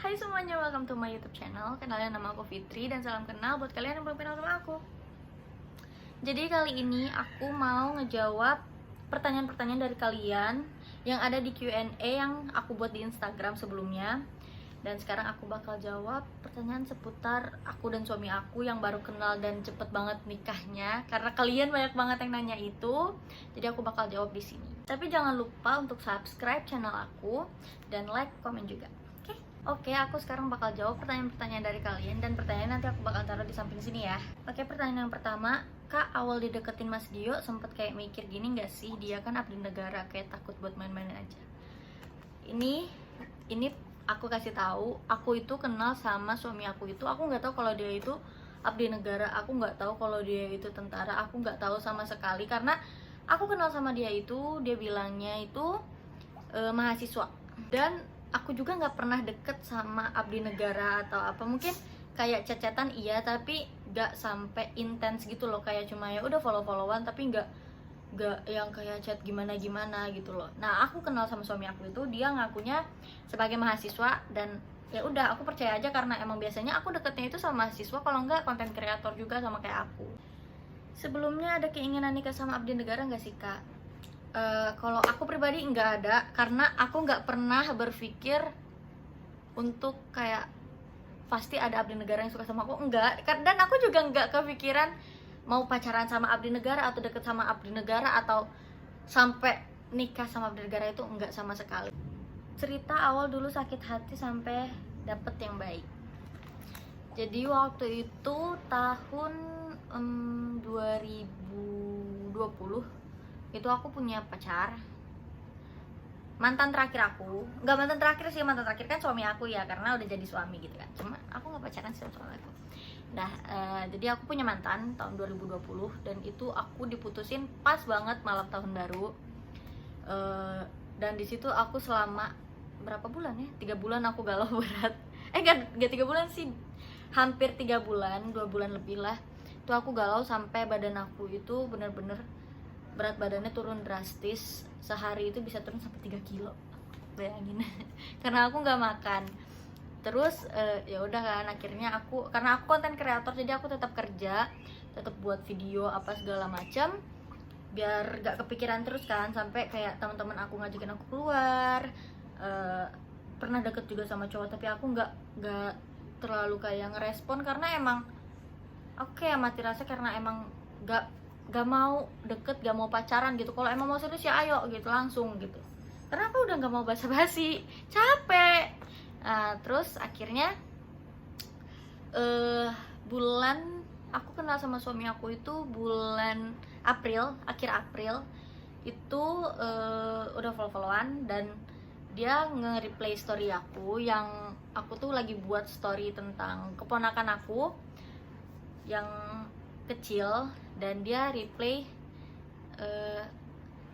Hai semuanya, welcome to my YouTube channel. Kenalin, nama aku Fitri dan salam kenal buat kalian yang belum kenal sama aku. Jadi kali ini aku mau ngejawab pertanyaan-pertanyaan dari kalian yang ada di Q&A yang aku buat di Instagram sebelumnya. Dan sekarang aku bakal jawab pertanyaan seputar aku dan suami aku yang baru kenal dan cepet banget nikahnya. Karena kalian banyak banget yang nanya itu, jadi aku bakal jawab di sini. Tapi jangan lupa untuk subscribe channel aku dan like, komen juga. Oke, aku sekarang bakal jawab pertanyaan-pertanyaan dari kalian. Dan pertanyaan nanti aku bakal taruh di samping sini ya. Oke, pertanyaan yang pertama, Kak, awal dideketin Mas Dio sempet kayak mikir gini gak sih? Dia kan abdi negara, kayak takut buat main-main aja. Ini aku kasih tahu, aku itu kenal sama suami aku itu, aku nggak tahu kalau dia itu abdi negara, aku nggak tahu kalau dia itu tentara, aku nggak tahu sama sekali. Karena aku kenal sama dia itu, dia bilangnya itu mahasiswa. Dan aku juga nggak pernah deket sama abdi negara atau apa, mungkin kayak chat-chatan iya, tapi nggak sampai intens gitu loh, kayak cuma ya udah follow-followan, tapi nggak yang kayak chat gimana gitu loh. Nah, aku kenal sama suami aku itu, dia ngakunya sebagai mahasiswa, dan ya udah aku percaya aja karena emang biasanya aku deketnya itu sama mahasiswa, kalau enggak konten kreator juga sama kayak aku. Sebelumnya ada keinginan nikah sama abdi negara nggak sih, Kak? Kalau aku pribadi nggak ada, karena aku nggak pernah berpikir untuk kayak pasti ada abdi negara yang suka sama aku, enggak. Dan aku juga nggak kepikiran mau pacaran sama abdi negara atau deket sama abdi negara atau sampai nikah sama abdi negara, itu enggak sama sekali. Cerita awal dulu sakit hati sampai dapet yang baik. Jadi waktu itu tahun 2020 itu aku punya pacar, mantan terakhir aku. Nggak mantan terakhir sih, mantan terakhir kan suami aku ya, karena udah jadi suami gitu kan. Cuma aku nggak pacaran sih sama suami aku. Nah, jadi aku punya mantan tahun 2020, dan itu aku diputusin pas banget malam tahun baru. Dan di situ aku selama berapa bulan ya? 3 bulan aku galau berat. Nggak 3 bulan sih, hampir 3 bulan, 2 bulan lebih lah. Itu aku galau sampai badan aku itu bener-bener berat badannya turun drastis. Sehari itu bisa turun sampai 3 kilo, bayangin. Karena aku nggak makan. Terus ya udah kan, akhirnya karena aku konten kreator, jadi aku tetap kerja, tetap buat video apa segala macam biar gak kepikiran terus kan. Sampai kayak teman-teman aku ngajakin aku keluar, pernah deket juga sama cowok, tapi aku nggak terlalu kayak ngerespon, karena emang aku kayak mati rasa, karena emang gak mau deket, gak mau pacaran gitu. Kalau emang mau serius ya ayo gitu, langsung gitu. Karena aku udah gak mau basa-basi, capek. Nah, terus akhirnya aku kenal sama suami aku itu bulan April, akhir April itu udah follow-followan, dan dia nge-replay story aku yang aku tuh lagi buat story tentang keponakan aku yang kecil, dan dia replay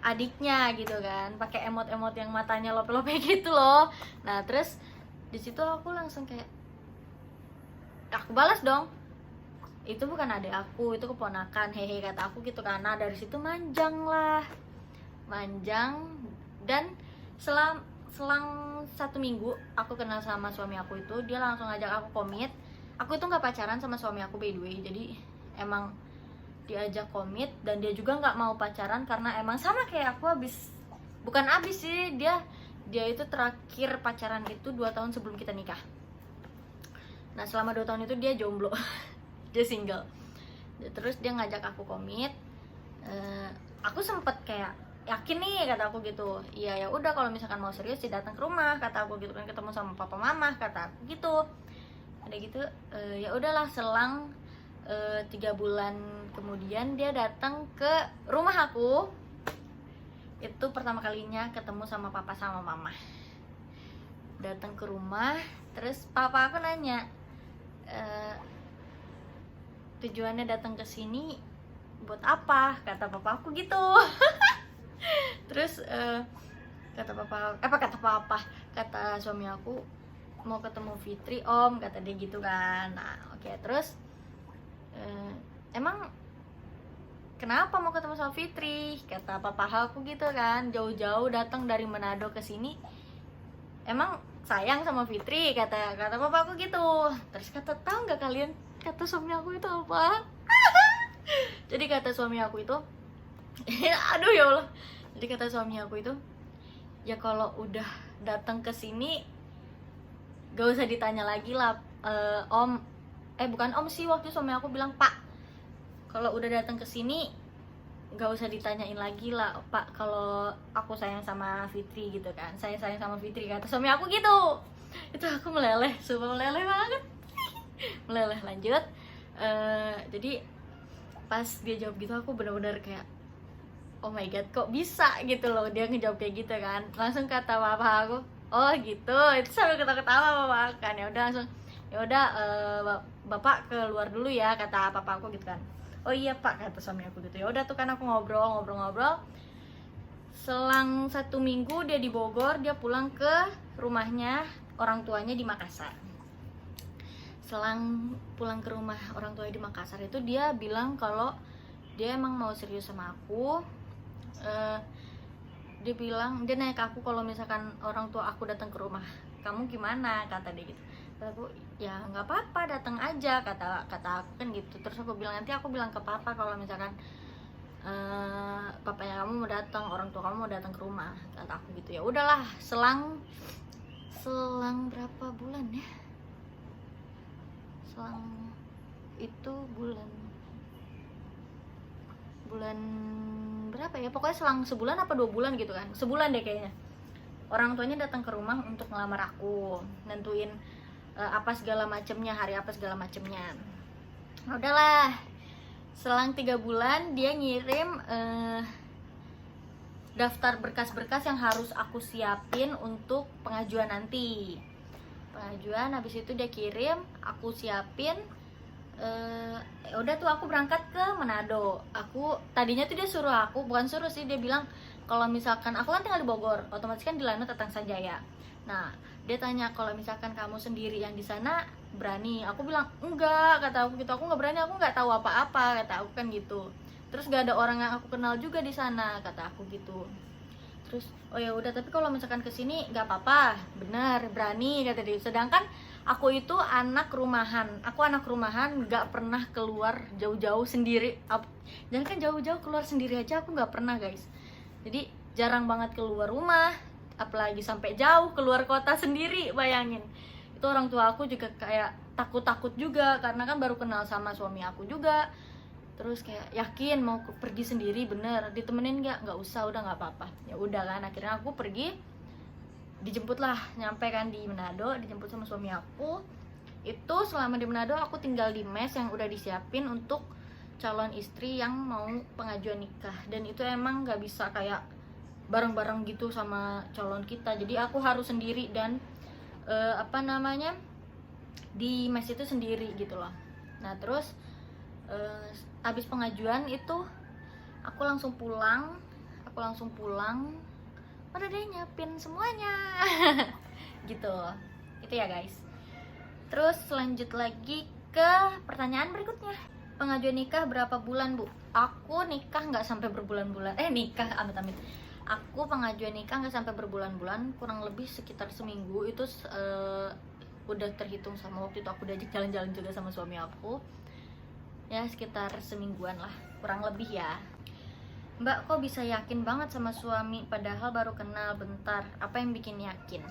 adiknya gitu kan, pakai emot-emot yang matanya lope-lope gitu loh. Nah, terus di situ aku langsung kayak, aku balas dong, itu bukan adik aku, itu keponakan, hehe, kata aku gitu kan. Nah, dari situ manjang, dan selang 1 minggu aku kenal sama suami aku itu, dia langsung ngajak aku komit. Aku itu nggak pacaran sama suami aku, by the way, jadi emang diajak komit, dan dia juga nggak mau pacaran karena emang sama kayak aku, bukan abis sih, dia itu terakhir pacaran itu 2 tahun sebelum kita nikah. Nah, selama 2 tahun itu dia jomblo, dia single. Terus dia ngajak aku komit. Aku sempet kayak yakin nih, kata aku gitu. Iya, ya udah, kalau misalkan mau serius sih datang ke rumah, kata aku gitu kan, ketemu sama papa mama, kata aku gitu. Ada gitu. Ya udahlah, selang 3 bulan kemudian dia datang ke rumah aku. Itu pertama kalinya ketemu sama papa sama mama. Datang ke rumah, terus papa aku nanya, tujuannya datang ke sini buat apa, kata papa aku gitu. Terus kata suami aku, mau ketemu Fitri om, kata dia gitu kan. Nah, oke. Terus emang kenapa mau ketemu sama Fitri, kata papa aku gitu kan, jauh-jauh datang dari Manado ke sini, emang sayang sama Fitri, kata papa aku gitu. Terus tahu nggak kalian kata suami aku itu apa? Jadi kata suami aku itu aduh ya Allah. Jadi kata suami aku itu, ya kalau udah datang ke sini gak usah ditanya lagi lah, om, bukan om sih, waktu suami aku bilang pak, kalau udah datang ke sini gak usah ditanyain lagi lah pak, kalau aku sayang sama Fitri gitu kan, saya sayang sama Fitri, kata suami aku gitu. Itu aku meleleh, sumpah meleleh banget. Meleleh. Lanjut, jadi pas dia jawab gitu aku benar-benar kayak oh my god, kok bisa gitu loh dia ngejawab kayak gitu kan. Langsung kata papa aku, oh gitu, itu sambil ketawa-ketawa papa kan. Ya udah langsung, ya udah bapak keluar dulu ya, kata papa aku gitu kan. Oh iya pak, kata suami aku gitu. Ya udah tuh kan aku ngobrol. Selang 1 minggu dia di Bogor, dia pulang ke rumahnya orang tuanya di Makassar. Selang pulang ke rumah orang tuanya di Makassar itu dia bilang kalau dia emang mau serius sama aku. Dia nanya ke aku kalau misalkan orang tua aku datang ke rumah kamu gimana, kata dia gitu. Kata aku, ya nggak apa-apa, datang aja, kata aku kan gitu. Terus aku bilang, nanti aku bilang ke papa kalau misalkan papanya kamu mau datang, orang tua kamu mau datang ke rumah, kata aku gitu. Ya udahlah, selang berapa bulan ya, selang itu bulan berapa ya, pokoknya selang sebulan apa 2 bulan gitu kan, sebulan deh kayaknya, orang tuanya datang ke rumah untuk ngelamar aku, nentuin apa segala macemnya, hari apa segala macemnya. Nah, udahlah, selang 3 bulan dia ngirim daftar berkas-berkas yang harus aku siapin untuk pengajuan nanti. Pengajuan, habis itu dia kirim, aku siapin. Udah tuh aku berangkat ke Manado. Aku tadinya tuh dia suruh aku, bukan suruh sih, dia bilang kalau misalkan aku kan tinggal di Bogor, otomatis kan di Lanut Tatang Sanjaya. Nah, dia tanya kalau misalkan kamu sendiri yang di sana berani. Aku bilang enggak, kata aku gitu. Aku nggak berani, aku nggak tahu apa-apa, kata aku kan gitu. Terus gak ada orang yang aku kenal juga di sana, kata aku gitu. Terus oh ya udah, tapi kalau misalkan kesini nggak apa-apa, bener berani, kata dia. Sedangkan aku itu anak rumahan, nggak pernah keluar jauh-jauh sendiri. Jangan kan jauh-jauh, keluar sendiri aja aku nggak pernah guys. Jadi jarang banget keluar rumah, apalagi sampai jauh keluar kota sendiri. Bayangin, itu orang tua aku juga kayak takut juga, karena kan baru kenal sama suami aku juga. Terus kayak yakin mau pergi sendiri, bener ditemenin nggak usah, udah nggak apa-apa. Ya udah kan, akhirnya aku pergi, dijemput lah, nyampe kan di Manado, dijemput sama suami aku. Itu selama di Manado aku tinggal di mes yang udah disiapin untuk calon istri yang mau pengajuan nikah. Dan itu emang nggak bisa kayak bareng-bareng gitu sama calon kita, jadi aku harus sendiri dan di mes itu sendiri gitu loh. Nah terus habis pengajuan itu aku langsung pulang, udah deh nyiapin semuanya. Gitu, itu ya guys. Terus lanjut lagi ke pertanyaan berikutnya, pengajuan nikah berapa bulan bu? Aku nikah nggak sampai berbulan-bulan, amit-amit. Aku pengajuan nikah nggak sampai berbulan-bulan, kurang lebih sekitar seminggu. Itu udah terhitung sama waktu itu aku diajak jalan-jalan juga sama suami aku. Ya sekitar semingguan lah, kurang lebih ya. Mbak kok bisa yakin banget sama suami padahal baru kenal bentar? Apa yang bikin yakin?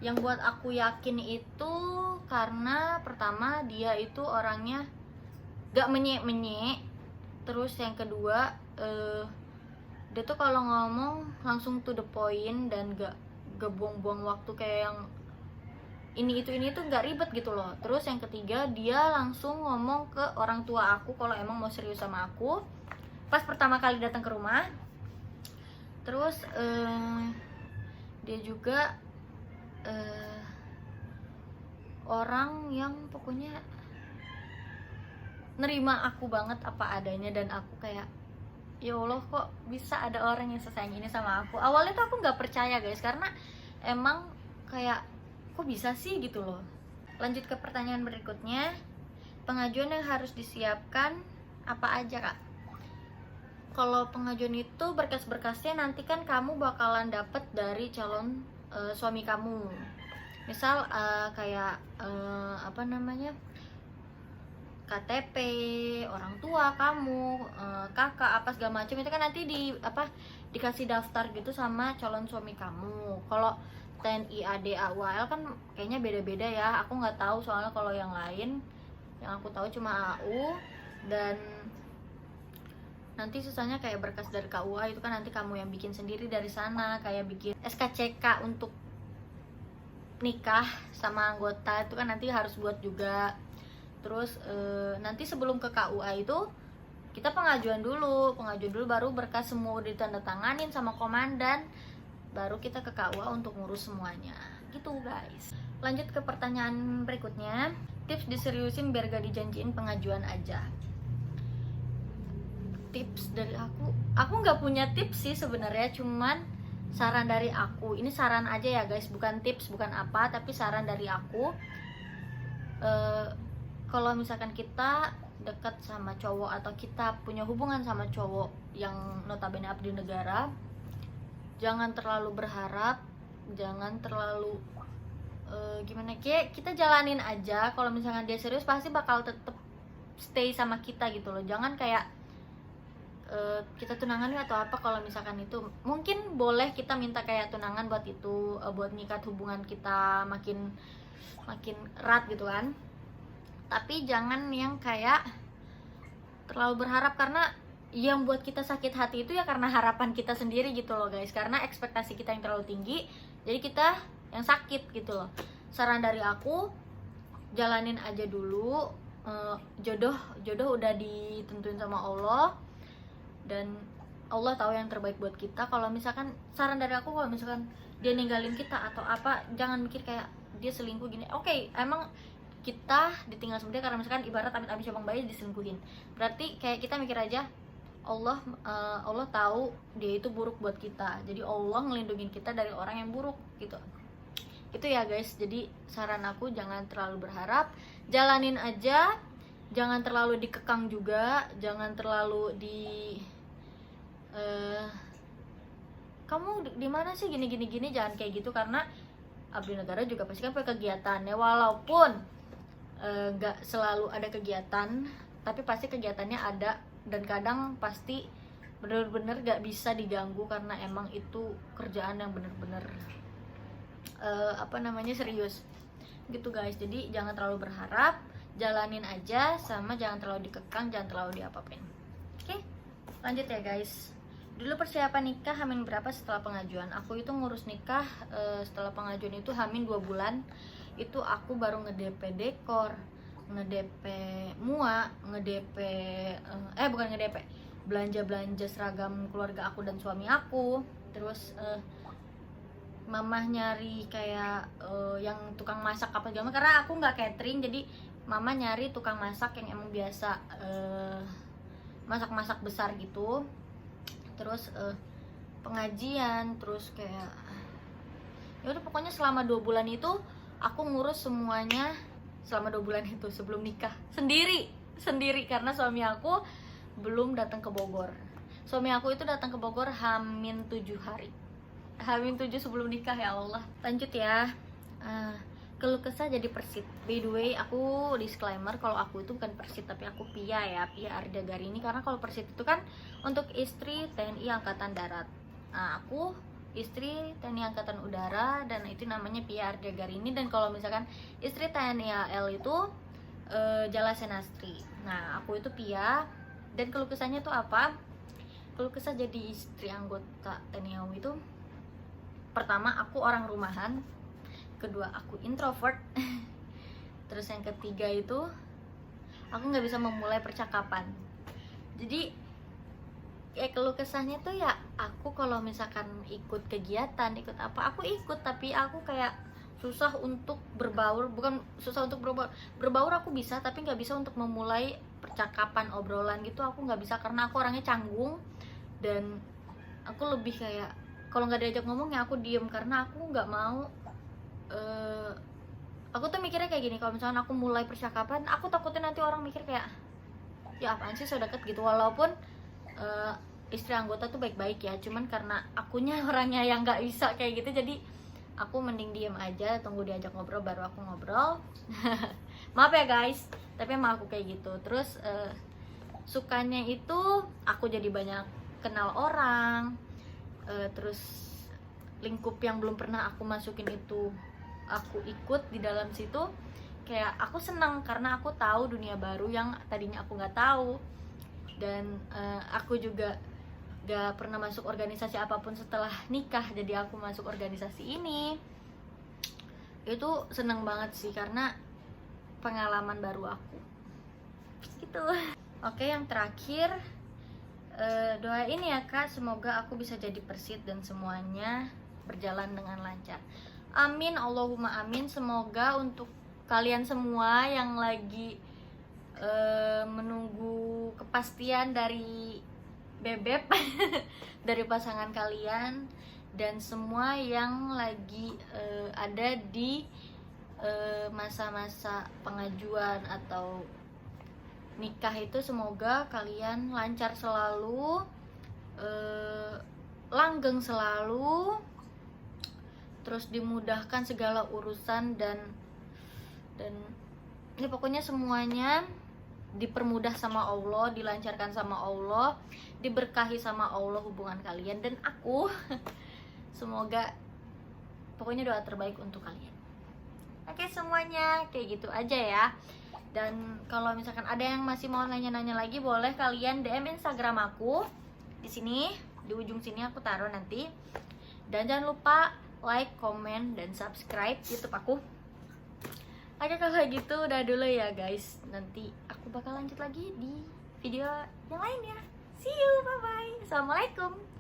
Yang buat aku yakin itu karena pertama dia itu orangnya gak menyek-menyek. Terus yang kedua dia tuh kalau ngomong langsung to the point dan gak buang-buang waktu kayak yang ini itu nggak ribet gitu loh. Terus yang ketiga, dia langsung ngomong ke orang tua aku kalau emang mau serius sama aku pas pertama kali datang ke rumah. Terus dia juga orang yang pokoknya nerima aku banget apa adanya, dan aku kayak ya Allah kok bisa ada orang yang sesayang ini sama aku. Awalnya tuh aku nggak percaya guys, karena emang kayak kok bisa sih gitu loh. Lanjut ke pertanyaan berikutnya, pengajuan yang harus disiapkan apa aja kak? Kalau pengajuan itu berkas-berkasnya nanti kan kamu bakalan dapet dari calon suami kamu. Misal kayak apa namanya, KTP orang tua kamu, kakak apa segala macam, itu kan nanti dikasih daftar gitu sama calon suami kamu. Kalau TNI AD AUAL kan kayaknya beda-beda ya, aku nggak tahu soalnya kalau yang lain. Yang aku tahu cuma AU, dan nanti sisanya kayak berkas dari KUA itu kan nanti kamu yang bikin sendiri dari sana, kayak bikin SKCK untuk nikah sama anggota itu kan nanti harus buat juga. Terus nanti sebelum ke KUA itu kita pengajuan dulu baru berkas semua ditandatanganin sama komandan, baru kita ke KUA untuk ngurus semuanya gitu guys. Lanjut ke pertanyaan berikutnya, tips diseriusin biar gak dijanjiin pengajuan aja. Tips dari aku nggak punya tips sih sebenarnya, cuman saran dari aku, ini saran aja ya guys, bukan tips, bukan apa, tapi saran dari aku. Kalau misalkan kita dekat sama cowok atau kita punya hubungan sama cowok yang notabene abdi negara, jangan terlalu berharap, jangan terlalu gimana, kayak kita jalanin aja. Kalau misalkan dia serius pasti bakal tetap stay sama kita gitu loh. Jangan kayak kita tunangan atau apa. Kalau misalkan itu mungkin boleh kita minta kayak tunangan buat itu, buat ngikat hubungan kita makin erat gitu kan. Tapi jangan yang kayak terlalu berharap, karena yang buat kita sakit hati itu ya karena harapan kita sendiri gitu loh guys, karena ekspektasi kita yang terlalu tinggi, jadi kita yang sakit gitu loh. Saran dari aku, jalanin aja dulu. Jodoh udah ditentuin sama Allah, dan Allah tahu yang terbaik buat kita. Kalau misalkan saran dari aku, kalau misalkan dia ninggalin kita atau apa, jangan mikir kayak dia selingkuh gini. Oke, emang kita ditinggal sama dia karena misalkan ibarat amit-amit cabang bayi diselingkuhin, berarti kayak kita mikir aja Allah tahu dia itu buruk buat kita, jadi Allah ngelindungin kita dari orang yang buruk gitu. Itu ya guys. Jadi saran aku, jangan terlalu berharap, jalanin aja, jangan terlalu dikekang juga, jangan terlalu kamu di mana sih gini, jangan kayak gitu. Karena abdi negara juga pasti kan punya kegiatan ya, walaupun nggak selalu ada kegiatan, tapi pasti kegiatannya ada, dan kadang pasti bener-bener gak bisa diganggu karena emang itu kerjaan yang bener-bener serius gitu guys. Jadi jangan terlalu berharap, jalanin aja, sama jangan terlalu dikekang, jangan terlalu diapa-apain. Oke, lanjut ya guys. Dulu persiapan nikah hamin berapa setelah pengajuan? Aku itu ngurus nikah setelah pengajuan itu hamin 2 bulan. Itu aku baru nge-DP dekor, nge-DP mua, nge-DP bukan nge-DP, belanja seragam keluarga aku dan suami aku. Terus mamah nyari kayak yang tukang masak apa segala, karena aku nggak catering, jadi mama nyari tukang masak yang emang biasa masak-masak besar gitu. Terus pengajian, terus kayak ya udah pokoknya selama 2 bulan itu aku ngurus semuanya selama 2 bulan itu sebelum nikah sendiri karena suami aku belum datang ke Bogor. Suami aku itu datang ke Bogor hamin 7 hari, hamin 7 sebelum nikah. Ya Allah. Lanjut ya, keluh kesah jadi Persit. By the way, aku disclaimer kalau aku itu bukan Persit, tapi aku Pia ya, Pia Arda Garini. Karena kalau Persit itu kan untuk istri TNI Angkatan Darat. Nah, aku istri TNI Angkatan Udara, dan itu namanya Pia Arda Garini. Dan kalau misalkan istri TNI AL itu Jala Senastri. Nah, aku itu Pia. Dan keluh kesahnya tuh apa? Keluh kesah jadi istri anggota TNI AU itu, pertama aku orang rumahan, kedua aku introvert, terus yang ketiga itu aku nggak bisa memulai percakapan. Jadi kayak keluh kesahnya tuh ya, aku kalau misalkan ikut kegiatan, ikut apa, aku ikut, tapi aku kayak susah untuk berbaur. Bukan susah untuk berbaur aku bisa, tapi nggak bisa untuk memulai percakapan, obrolan gitu. Aku nggak bisa karena aku orangnya canggung, dan aku lebih kayak kalau nggak diajak ngomong ya aku diem, karena aku nggak mau. Aku tuh mikirnya kayak gini, kalau misalkan aku mulai percakapan, aku takutnya nanti orang mikir kayak ya apaan sih so deket gitu. Walaupun istri anggota tuh baik-baik ya, cuman karena akunya orangnya yang nggak bisa kayak gitu, jadi aku mending diem aja, tunggu diajak ngobrol baru aku ngobrol. Maaf ya guys, tapi emang aku kayak gitu. Terus sukanya itu aku jadi banyak kenal orang, terus lingkup yang belum pernah aku masukin itu aku ikut di dalam situ. Kayak aku senang karena aku tahu dunia baru yang tadinya aku nggak tahu. Dan aku juga gak pernah masuk organisasi apapun setelah nikah, jadi aku masuk organisasi ini. Itu seneng banget sih karena pengalaman baru aku gitu. Oke, yang terakhir, doain ya kak, semoga aku bisa jadi persid dan semuanya berjalan dengan lancar. Amin, Allahumma amin. Semoga untuk kalian semua yang lagi menunggu kepastian dari bebek dari pasangan kalian, dan semua yang lagi ada di masa-masa pengajuan atau nikah itu, semoga kalian lancar selalu, langgeng selalu, terus dimudahkan segala urusan, dan ini pokoknya semuanya dipermudah sama Allah, dilancarkan sama Allah, diberkahi sama Allah hubungan kalian dan aku. Semoga, pokoknya doa terbaik untuk kalian. Oke semuanya, kayak gitu aja ya. Dan kalau misalkan ada yang masih mau nanya-nanya lagi, boleh kalian DM Instagram aku di sini, di ujung sini aku taruh nanti. Dan jangan lupa like, comment, dan subscribe YouTube aku. Oke, kalau gitu udah dulu ya guys. Nanti aku bakal lanjut lagi di video yang lain ya. See you, bye bye. Assalamualaikum.